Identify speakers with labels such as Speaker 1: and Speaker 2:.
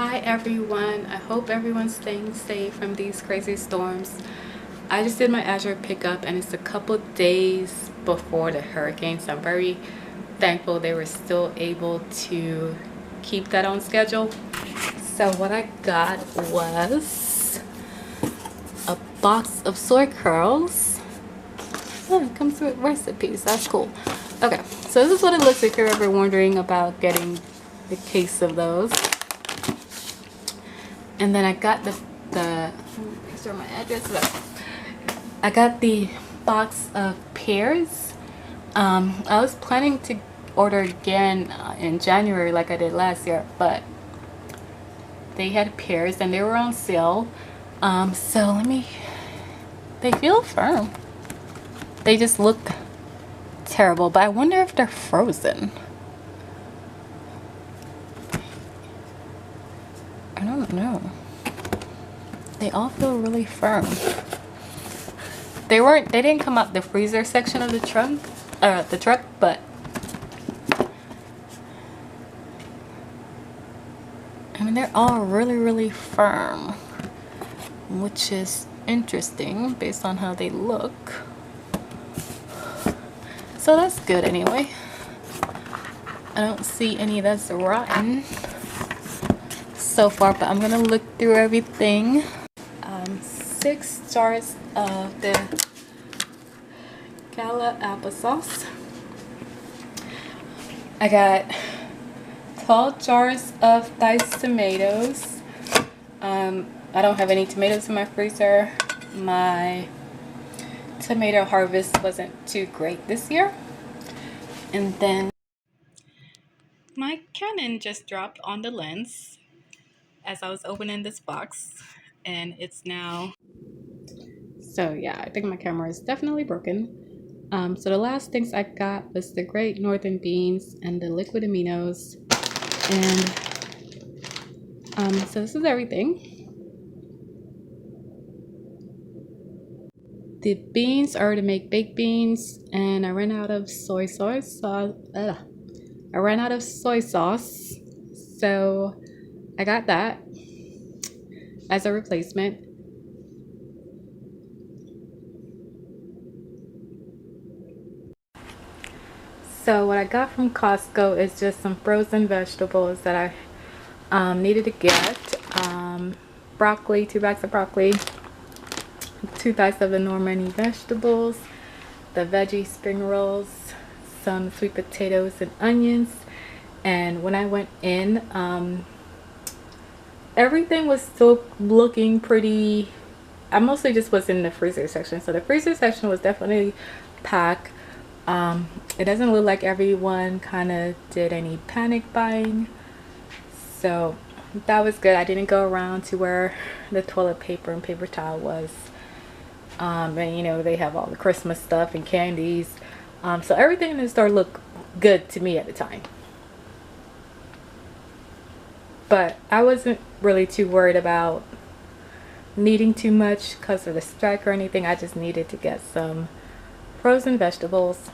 Speaker 1: Hi everyone, I hope everyone's staying safe from these crazy storms. I just did my Azure pickup and it's a couple days before the hurricane, so I'm very thankful they were still able to keep that on schedule. So what I got was a box of soy curls. Oh, it comes with recipes, that's cool. Okay, so this is what it looks like if you're ever wondering about getting the case of those. And then I got the make sure my address is up. I got the box of pears. I was planning to order again in January like I did last year, but they had pears and they were on sale. So they feel firm. They just look terrible, but I wonder if they're frozen. I don't know. They all feel really firm. They didn't come out the freezer section of the truck, but I mean they're all really firm, which is interesting based on how they look. So that's good anyway. I don't see any that's rotten so far, but I'm gonna look through everything. 6 jars of the Gala applesauce. I got 12 jars of diced tomatoes. I don't have any tomatoes in my freezer. My tomato harvest wasn't too great this year. And then my Canon just dropped on the lens as I was opening this box, and it's now, so yeah, I think my camera is definitely broken. So the last things I got was the Great Northern beans and the liquid aminos, and so this is everything. The beans are to make baked beans, and I ran out of soy sauce, so I got that as a replacement. So what I got from Costco is just some frozen vegetables that I needed to get. Broccoli, 2 bags of broccoli, 2 bags of the Normandy vegetables, the veggie spring rolls, some sweet potatoes and onions. And when I went in, everything was still looking pretty. I mostly just was in the freezer section, so the freezer section was definitely packed. It doesn't look like everyone kind of did any panic buying, so that was good. I didn't go around to where the toilet paper and paper towel was, and you know they have all the Christmas stuff and candies, so everything in the store looked good to me at the time. But I wasn't really too worried about needing too much because of the strike or anything. I just needed to get some frozen vegetables.